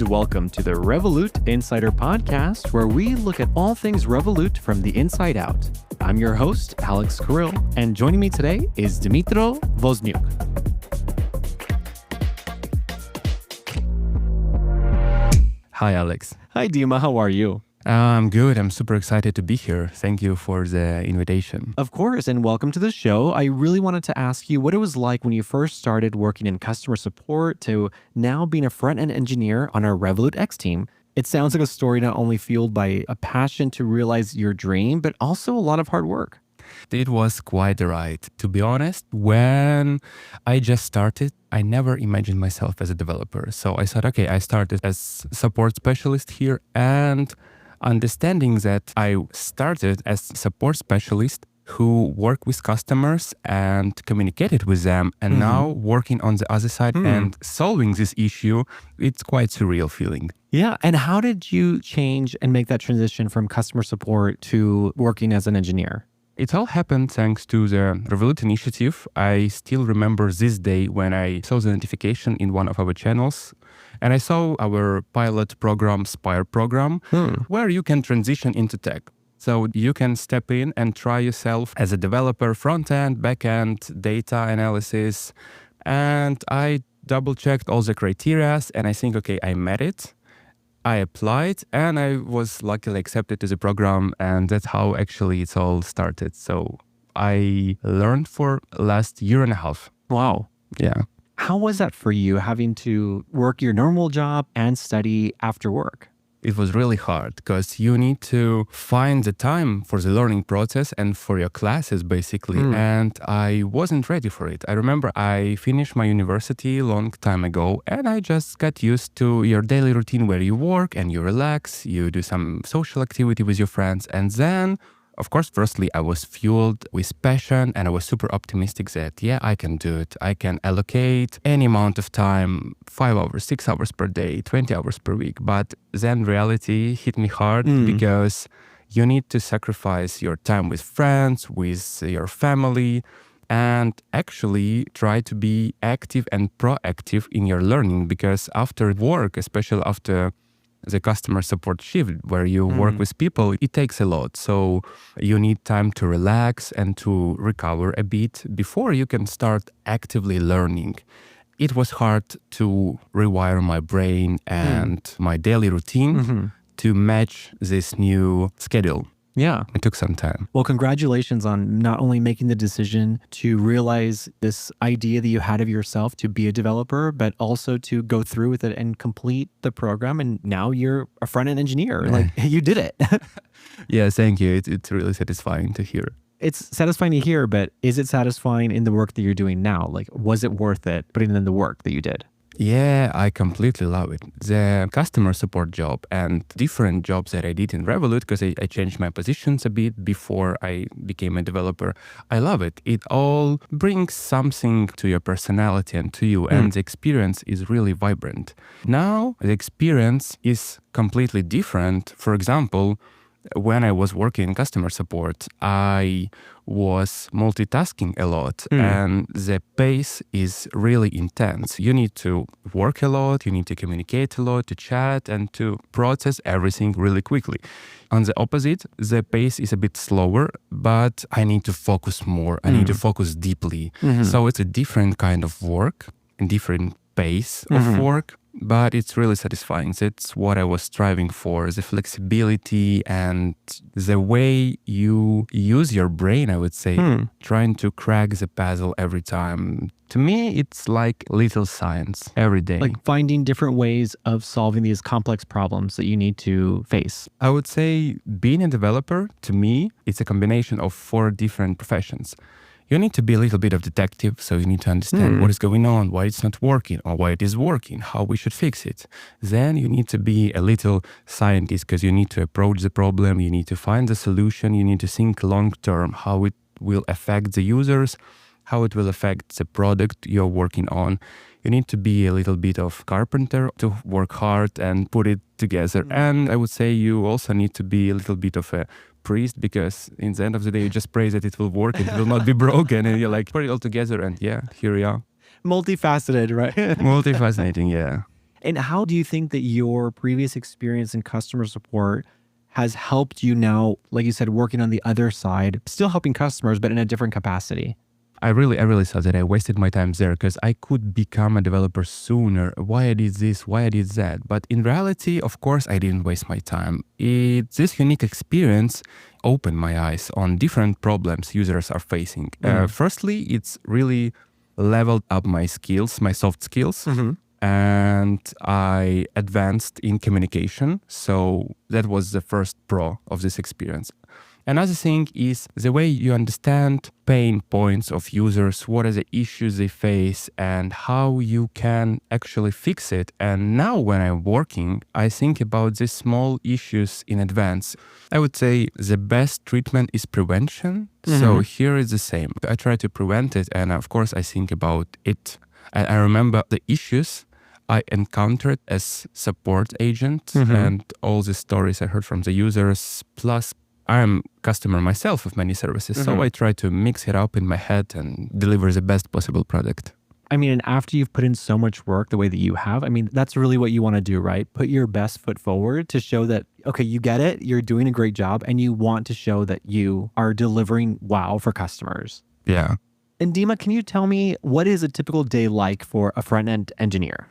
and welcome to the Revolut Insider Podcast, where we look at all things Revolut from the inside out. I'm your host, Alex Kirill, and joining me today is Dmytro Vozniuk. Hi, Alex. Hi, Dima. How are you? I'm good. I'm super excited to be here. Thank you for the invitation. Of course, and welcome to the show. I really wanted to ask you what it was like when you first started working in customer support to now being a front-end engineer on our Revolut X team. It sounds like a story not only fueled by a passion to realize your dream, but also a lot of hard work. It was quite a ride. To be honest, when I just started, I never imagined myself as a developer. So I thought, okay, I started as support specialist here, and understanding that I started as support specialist who worked with customers and communicated with them, and now working on the other side and solving this issue, it's quite surreal feeling. Yeah. And how did you change and make that transition from customer support to working as an engineer? It all happened thanks to the Revolut initiative. I still remember this day when I saw the notification in one of our channels, and I saw our pilot program, Spires program, where you can transition into tech. So you can step in and try yourself as a developer, front-end, back-end, data analysis. And I double-checked all the criteria, and I think, okay, I met it. I applied and I was luckily accepted to the program, and that's how actually it's all started. So I learned for last year and a half. Wow. Yeah. How was that for you, having to work your normal job and study after work? It was really hard because you need to find the time for the learning process and for your classes, basically. And I wasn't ready for it. I remember I finished my university a long time ago, and I just got used to your daily routine where you work and you relax, you do some social activity with your friends. And then, of course, firstly, I was fueled with passion, and I was super optimistic that, yeah, I can do it. I can allocate any amount of time, 5 hours, 6 hours per day, 20 hours per week. But then reality hit me hard because you need to sacrifice your time with friends, with your family, and actually try to be active and proactive in your learning, because after work, especially after the customer support shift where you work with people, it takes a lot. So you need time to relax and to recover a bit before you can start actively learning. It was hard to rewire my brain and my daily routine to match this new schedule. Yeah. It took some time. Well, congratulations on not only making the decision to realize this idea that you had of yourself to be a developer, but also to go through with it and complete the program. And now you're a front-end engineer. Like, you did it. Yeah, thank you. It's really satisfying to hear. It's satisfying to hear, but is it satisfying in the work that you're doing now? Like, was it worth it putting in the work that you did? Yeah, I completely love it. The customer support job and different jobs that I did in Revolut, because I changed my positions a bit before I became a developer. I love it. It all brings something to your personality and to you, and the experience is really vibrant. Now, the experience is completely different. For example, when I was working in customer support, I was multitasking a lot, and the pace is really intense. You need to work a lot, you need to communicate a lot, to chat, and to process everything really quickly. On the opposite, the pace is a bit slower, but I need to focus more. I need to focus deeply. So it's a different kind of work, a different pace of work. But it's really satisfying. That's what I was striving for, the flexibility and the way you use your brain, I would say, trying to crack the puzzle every time. To me, it's like little science every day. Like finding different ways of solving these complex problems that you need to face. I would say being a developer, to me, it's a combination of 4 different professions. You need to be a little bit of detective, so you need to understand what is going on, why it's not working, or why it is working, how we should fix it. Then you need to be a little scientist, because you need to approach the problem, you need to find the solution, you need to think long term, how it will affect the users, how it will affect the product you're working on. You need to be a little bit of carpenter to work hard and put it together. And I would say you also need to be a little bit of a priest, because in the end of the day, you just pray that it will work and it will not be broken. And you're like, put it all together, and yeah, here we are. Multifaceted, right? Multifascinating, yeah. And how do you think that your previous experience in customer support has helped you now, like you said, working on the other side, still helping customers, but in a different capacity? I really saw that I wasted my time there because I could become a developer sooner. Why I did this, why I did that. But in reality, of course, I didn't waste my time. This unique experience opened my eyes on different problems users are facing. Firstly, it's really leveled up my skills, my soft skills. And I advanced in communication. So that was the first pro of this experience. Another thing is the way you understand pain points of users, what are the issues they face, and how you can actually fix it. And now when I'm working, I think about these small issues in advance. I would say the best treatment is prevention. So here is the same. I try to prevent it, and of course I think about it. And I remember the issues I encountered as support agent and all the stories I heard from the users, plus I'm customer myself of many services, so I try to mix it up in my head and deliver the best possible product. I mean, and after you've put in so much work the way that you have, I mean, that's really what you want to do, right? Put your best foot forward to show that, okay, you get it, you're doing a great job, and you want to show that you are delivering wow for customers. Yeah. And Dima, can you tell me what is a typical day like for a front-end engineer?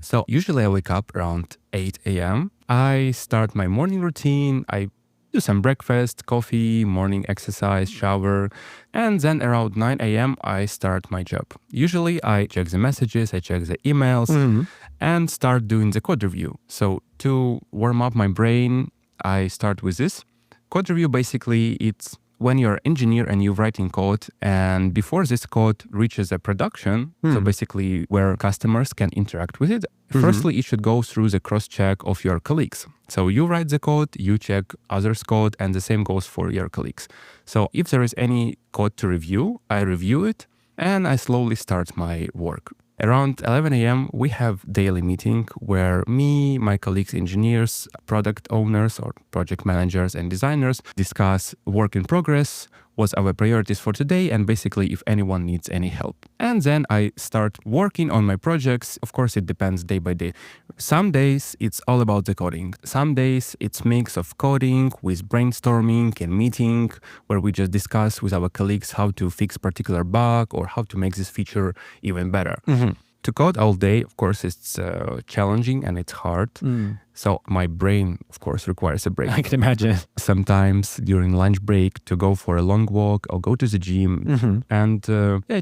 So usually I wake up around 8 a.m. I start my morning routine. I do some breakfast, coffee, morning exercise, shower, and then around 9 a.m. I start my job. Usually I check the messages, I check the emails, and start doing the code review. So to warm up my brain, I start with this. Code review, basically, it's when you're an engineer and you're writing code, and before this code reaches a production, so basically where customers can interact with it, firstly, it should go through the cross-check of your colleagues. So you write the code, you check others' code, and the same goes for your colleagues. So if there is any code to review, I review it, and I slowly start my work. Around 11 a.m., we have daily meeting where me, my colleagues, engineers, product owners or project managers and designers discuss work in progress, what's our priorities for today, and basically if anyone needs any help. And then I start working on my projects. Of course, it depends day by day. Some days it's all about the coding. Some days it's mix of coding with brainstorming and meeting where we just discuss with our colleagues how to fix particular bug or how to make this feature even better. To code all day, of course, it's challenging and it's hard. So my brain, of course, requires a break. I can imagine. Sometimes during lunch break to go for a long walk or go to the gym and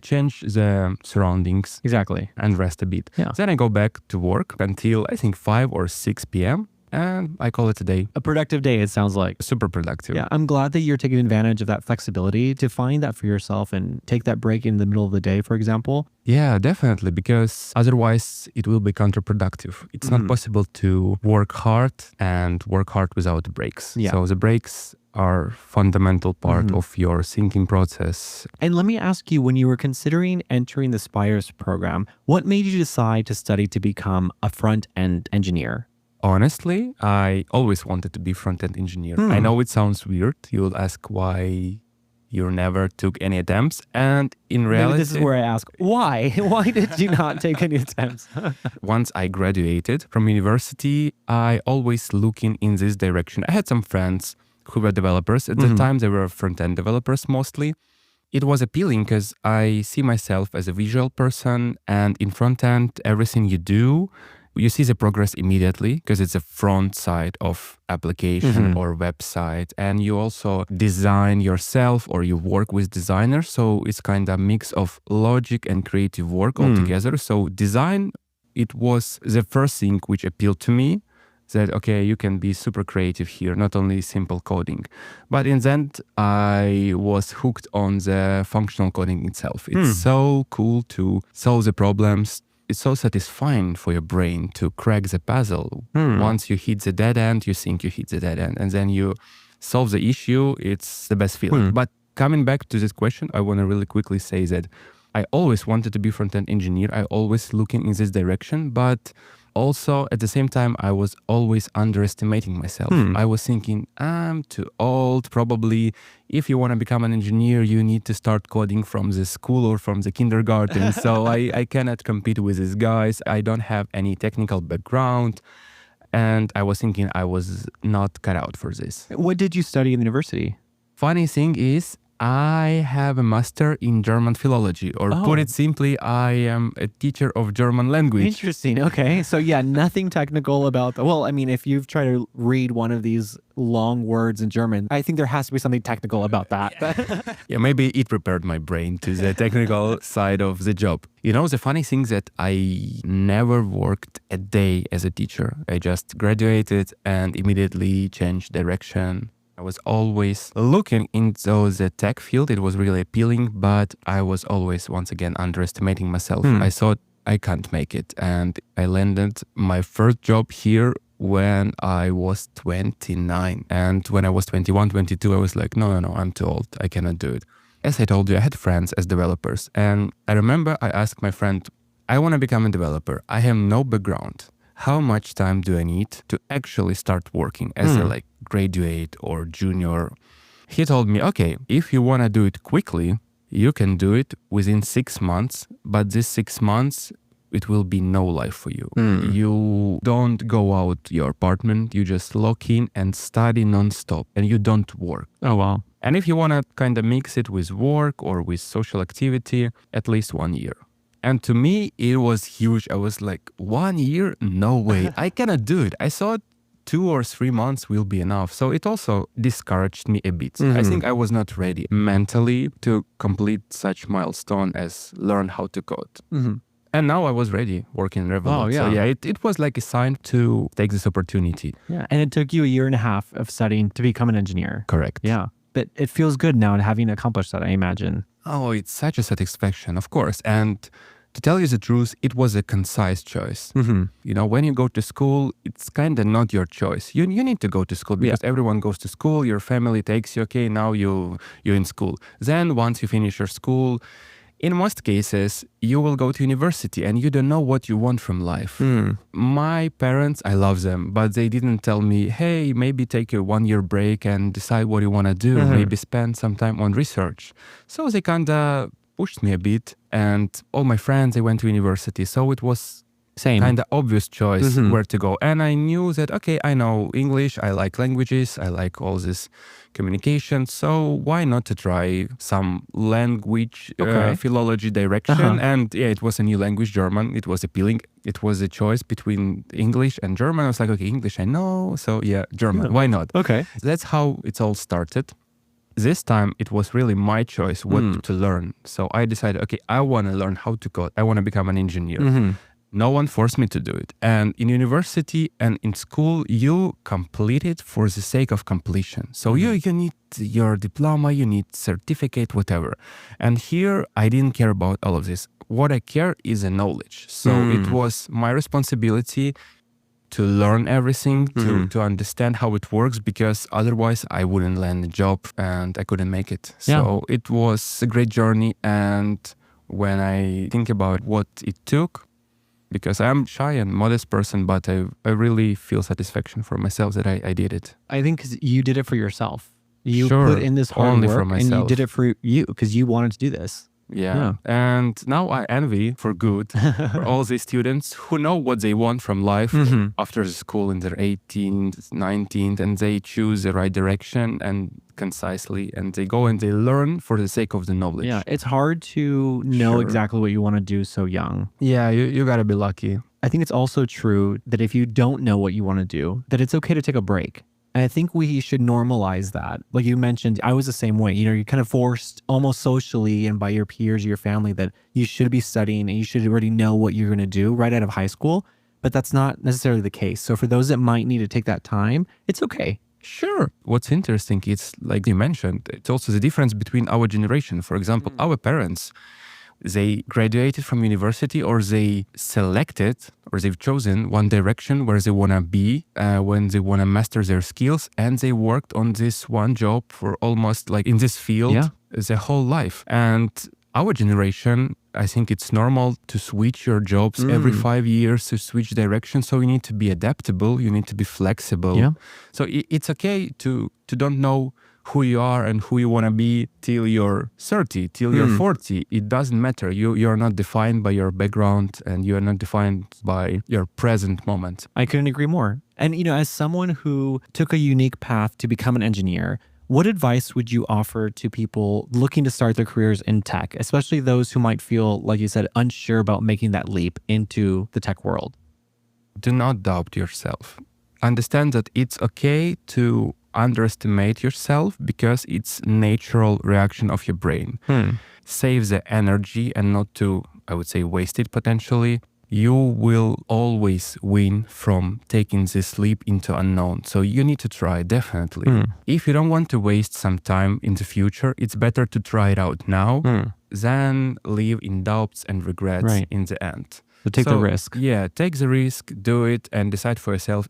change the surroundings. Exactly. And rest a bit. Yeah. Then I go back to work until I think 5 or 6 p.m. and I call it a day. A productive day, it sounds like. Super productive. Yeah, I'm glad that you're taking advantage of that flexibility to find that for yourself and take that break in the middle of the day, for example. Yeah, definitely, because otherwise it will be counterproductive. It's not possible to work hard and work hard without breaks. Yeah. So the breaks are fundamental part of your thinking process. And let me ask you, when you were considering entering the Spires program, what made you decide to study to become a front-end engineer? Honestly, I always wanted to be front-end engineer. I know it sounds weird. You'll ask why you never took any attempts. And in reality, Maybe this is where I ask, why? Why did you not take any attempts? Once I graduated from university, I always looking in this direction. I had some friends who were developers. At the time, they were front-end developers mostly. It was appealing because I see myself as a visual person, and in front-end, everything you do, you see the progress immediately because it's a front side of application or website, and you also design yourself or you work with designers. So it's kind of a mix of logic and creative work altogether. So design, it was the first thing which appealed to me, that, okay, you can be super creative here, not only simple coding. But in the end, I was hooked on the functional coding itself. It's so cool to solve the problems. It's so satisfying for your brain to crack the puzzle. Once you hit the dead end, you think you hit the dead end. And then you solve the issue. It's the best feeling. But coming back to this question, I want to really quickly say that I always wanted to be front-end engineer. I always looking in this direction. But also, at the same time, I was always underestimating myself. I was thinking, I'm too old. Probably, if you want to become an engineer, you need to start coding from the school or from the kindergarten. So I cannot compete with these guys. I don't have any technical background. And I was thinking I was not cut out for this. What did you study in university? Funny thing is, I have a master in German philology, or put it simply, I am a teacher of German language. Interesting. Okay. So yeah, nothing technical about the, well, I mean, if you've tried to read one of these long words in German, I think there has to be something technical about that. Yeah, maybe it prepared my brain to the technical side of the job. You know, the funny thing is that I never worked a day as a teacher. I just graduated and immediately changed direction. I was always looking into the tech field. It was really appealing, but I was always, once again, underestimating myself. I thought I can't make it. And I landed my first job here when I was 29. And when I was 21, 22, I was like, no, I'm too old. I cannot do it. As I told you, I had friends as developers. And I remember I asked my friend, I want to become a developer. I have no background. How much time do I need to actually start working as a like graduate or junior? He told me, okay, if you want to do it quickly, you can do it within 6 months, but this 6 months, it will be no life for you. You don't go out your apartment, you just lock in and study nonstop and you don't work. Oh, wow. And if you want to kind of mix it with work or with social activity, at least 1 year. And to me, it was huge. I was like, 1 year? No way. I cannot do it. I thought 2 or 3 months will be enough. So it also discouraged me a bit. I think I was not ready mentally to complete such milestone as learn how to code. And now I was ready working in Revolut. Oh, yeah. So yeah, it was like a sign to take this opportunity. Yeah. And it took you a year and a half of studying to become an engineer. Correct. Yeah. But it feels good now having accomplished that, I imagine. Oh, it's such a satisfaction, of course. And to tell you the truth, it was a concise choice. You know, when you go to school, it's kind of not your choice. You need to go to school because everyone goes to school. Your family takes you, okay, now you're in school. Then once you finish your school, in most cases, you will go to university and you don't know what you want from life. My parents, I love them, but they didn't tell me, hey, maybe take a 1 year break and decide what you want to do. Maybe spend some time on research. So they kind of pushed me a bit, and all my friends, they went to university. So it was kind of obvious choice where to go. And I knew that, okay, I know English, I like languages, I like all this communication. So why not to try some language philology direction? And yeah, it was a new language, German. It was appealing. It was a choice between English and German. I was like, okay, English I know. So yeah, German, why not? Okay. That's how it all started. This time, it was really my choice what to learn. So I decided, okay, I want to learn how to code. I want to become an engineer. No one forced me to do it. And in university and in school, you complete it for the sake of completion. So you need your diploma, you need certificate, whatever. And here, I didn't care about all of this. What I care is the knowledge. So it was my responsibility to learn everything, to understand how it works, because otherwise I wouldn't land a job and I couldn't make it. So it was a great journey. And when I think about what it took, because I'm shy and modest person, but I really feel satisfaction for myself that I did it. I think because you did it for yourself. You put in this hard only work for myself. and you did it for you because you wanted to do this. Yeah. And now I envy for good for all these students who know what they want from life after school in their 18th, 19th, and they choose the right direction and concisely, and they go and they learn for the sake of the knowledge. Yeah, it's hard to know exactly what you want to do so young. Yeah, you gotta be lucky. I think it's also true that if you don't know what you want to do, that it's okay to take a break. And I think we should normalize that. Like you mentioned, I was the same way. You know, you're kind of forced almost socially and by your peers, your family, that you should be studying and you should already know what you're going to do right out of high school. But that's not necessarily the case. So for those that might need to take that time, it's okay. Sure. What's interesting, it's like you mentioned, it's also the difference between our generation. For example, our parents, they graduated from university or they selected or they've chosen one direction where they want to be when they want to master their skills, and they worked on this one job for almost like in this field their whole life. And our generation, I think it's normal to switch your jobs every 5 years, to switch direction. So you need to be adaptable. You need to be flexible. Yeah. So it's okay to don't know who you are and who you want to be till you're 30, till you're 40. It doesn't matter. You're not defined by your background, and you're not defined by your present moment. I couldn't agree more. And, as someone who took a unique path to become an engineer, what advice would you offer to people looking to start their careers in tech, especially those who might feel, like you said, unsure about making that leap into the tech world? Do not doubt yourself. Understand that it's okay to underestimate yourself, because it's natural reaction of your brain. Save the energy and not to, I would say, waste it potentially. You will always win from taking this leap into unknown. So you need to try, definitely. If you don't want to waste some time in the future, it's better to try it out now than live in doubts and regrets in the end. So take the risk. Yeah, take the risk, do it, and decide for yourself.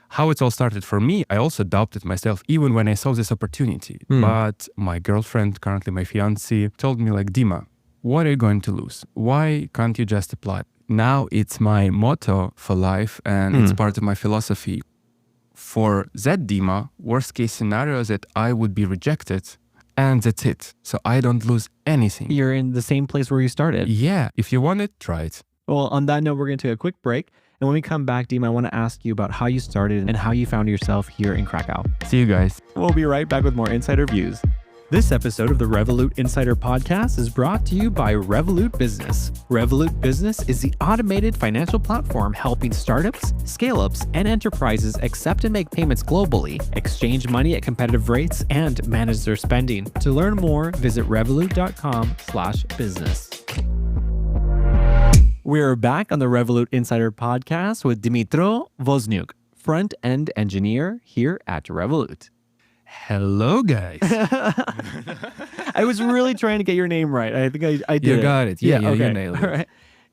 How it all started for me, I also doubted myself even when I saw this opportunity. But my girlfriend, currently my fiancée, told me like, Dima, what are you going to lose? Why can't you just apply? Now it's my motto for life, and it's part of my philosophy. For that Dima, worst case scenario is that I would be rejected, and that's it. So I don't lose anything. You're in the same place where you started. Yeah, if you want it, try it. Well, on that note, we're going to take a quick break. And when we come back, Dima, I want to ask you about how you started and how you found yourself here in Krakow. See you guys. We'll be right back with more Insider Views. This episode of the Revolut Insider Podcast is brought to you by Revolut Business. Revolut Business is the automated financial platform helping startups, scale-ups, and enterprises accept and make payments globally, exchange money at competitive rates, and manage their spending. To learn more, visit revolut.com/business. We're back on the Revolut Insider Podcast with Dmytro Vozniuk, front-end engineer here at Revolut. Hello, guys. I was really trying to get your name right. I think I did. You got it. Yeah, okay. you nailed it. All right.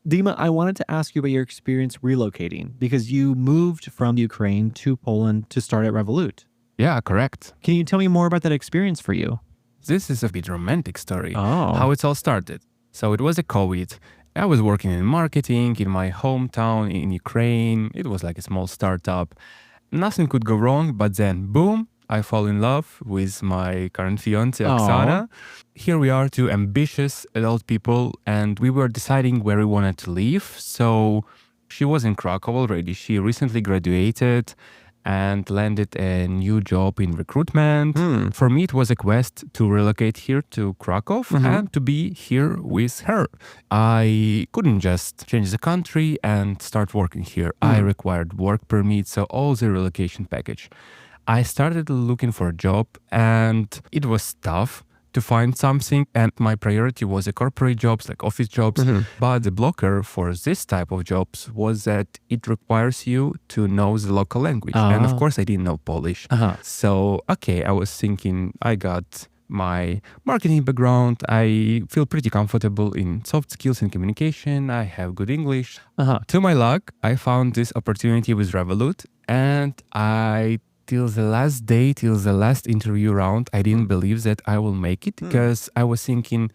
Dima, I wanted to ask you about your experience relocating because you moved from Ukraine to Poland to start at Revolut. Yeah, correct. Can you tell me more about that experience for you? This is a bit romantic story. Oh. How it all started. So it was a COVID. I was working in marketing in my hometown in Ukraine. It was like a small startup. Nothing could go wrong, but then boom, I fall in love with my current fiancée, Oksana. Here we are, two ambitious adult people, and we were deciding where we wanted to live. So she was in Krakow already. She recently graduated and landed a new job in recruitment. For me, it was a quest to relocate here to Krakow and to be here with her. I couldn't just change the country and start working here. I required work permit, so all the relocation package. I started looking for a job, and it was tough to find something, and my priority was the corporate jobs, like office jobs. But the blocker for this type of jobs was that it requires you to know the local language. And of course, I didn't know Polish. So, okay, I was thinking, I got my marketing background. I feel pretty comfortable in soft skills and communication. I have good English. To my luck, I found this opportunity with Revolut, and till the last day, till the last interview round, I didn't believe that I will make it because I was thinking,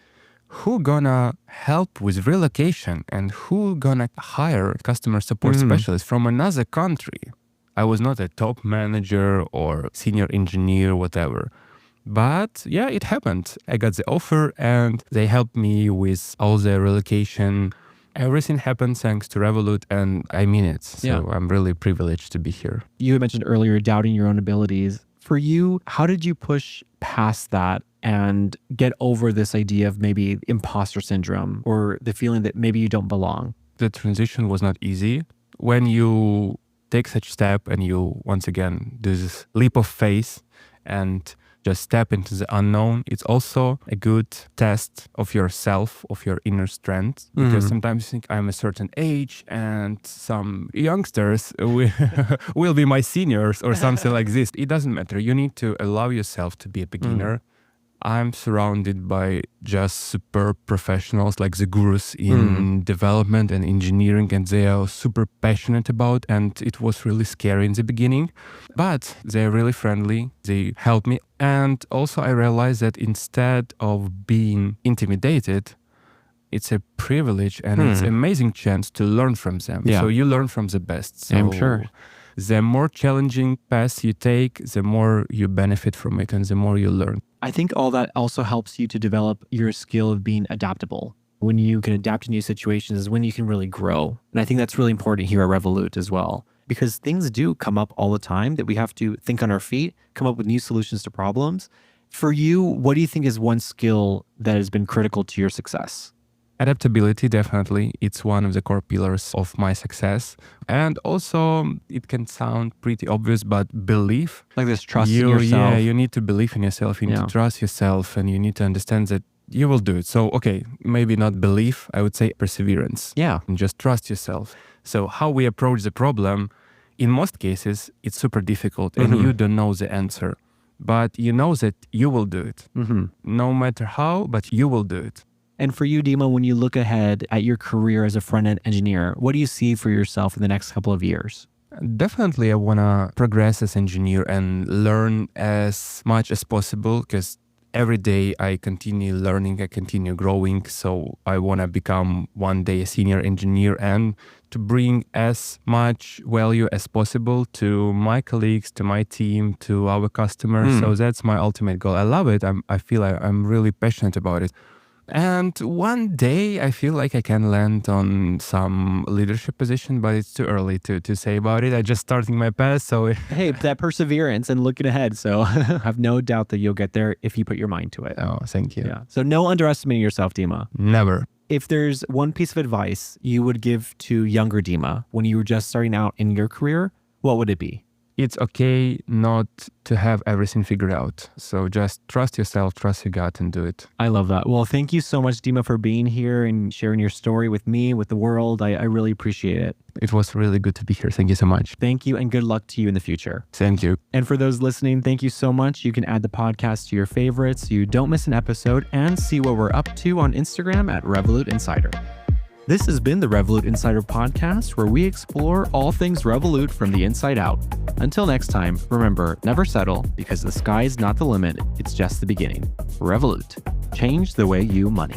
who gonna help with relocation and who gonna hire customer support specialist from another country? I was not a top manager or senior engineer, whatever. But yeah, it happened. I got the offer and they helped me with all the relocation. Everything happened thanks to Revolut, and I mean it. So I'm really privileged to be here. You had mentioned earlier doubting your own abilities. For you, how did you push past that and get over this idea of maybe imposter syndrome or the feeling that maybe you don't belong? The transition was not easy. When you take such step and you once again do this leap of faith and just step into the unknown, it's also a good test of yourself, of your inner strength. Because sometimes you think I'm a certain age and some youngsters will be my seniors or something like this. It doesn't matter. You need to allow yourself to be a beginner. I'm surrounded by just superb professionals like the gurus in development and engineering, and they are super passionate about, and it was really scary in the beginning, but they're really friendly. They help me. And also I realized that instead of being intimidated, it's a privilege and it's an amazing chance to learn from them. Yeah. So you learn from the best. So I'm sure. the more challenging path you take, the more you benefit from it and the more you learn. I think all that also helps you to develop your skill of being adaptable. When you can adapt to new situations is when you can really grow. And I think that's really important here at Revolut as well, because things do come up all the time that we have to think on our feet, come up with new solutions to problems. For you, what do you think is one skill that has been critical to your success? Adaptability, definitely. It's one of the core pillars of my success. And also, it can sound pretty obvious, but belief. Like this trust in yourself. Yeah, you need to believe in yourself. You need to trust yourself, and you need to understand that you will do it. So, okay, maybe not belief, I would say perseverance. Yeah. And just trust yourself. So how we approach the problem, in most cases, it's super difficult and you don't know the answer. But you know that you will do it. No matter how, but you will do it. And for you, Dima, when you look ahead at your career as a front-end engineer, what do you see for yourself in the next couple of years? Definitely, I want to progress as engineer and learn as much as possible because every day I continue learning, I continue growing. So I want to become one day a senior engineer and to bring as much value as possible to my colleagues, to my team, to our customers. So that's my ultimate goal. I love it. I feel I'm really passionate about it. And one day I feel like I can land on some leadership position, but it's too early to say about it. I'm just starting my path. So Hey, that perseverance and looking ahead. So I have no doubt that you'll get there if you put your mind to it. Oh, thank you. Yeah. So no underestimating yourself, Dima. Never. If there's one piece of advice you would give to younger Dima when you were just starting out in your career, what would it be? It's okay not to have everything figured out. So just trust yourself, trust your gut and do it. I love that. Well, thank you so much, Dima, for being here and sharing your story with me, with the world. I really appreciate it. It was really good to be here. Thank you so much. Thank you and good luck to you in the future. Thank you. And for those listening, thank you so much. You can add the podcast to your favorites so you don't miss an episode and see what we're up to on Instagram at Revolut Insider. This has been the Revolut Insider Podcast, where we explore all things Revolut from the inside out. Until next time, remember, never settle, because the sky's not the limit, it's just the beginning. Revolut. Change the way you money.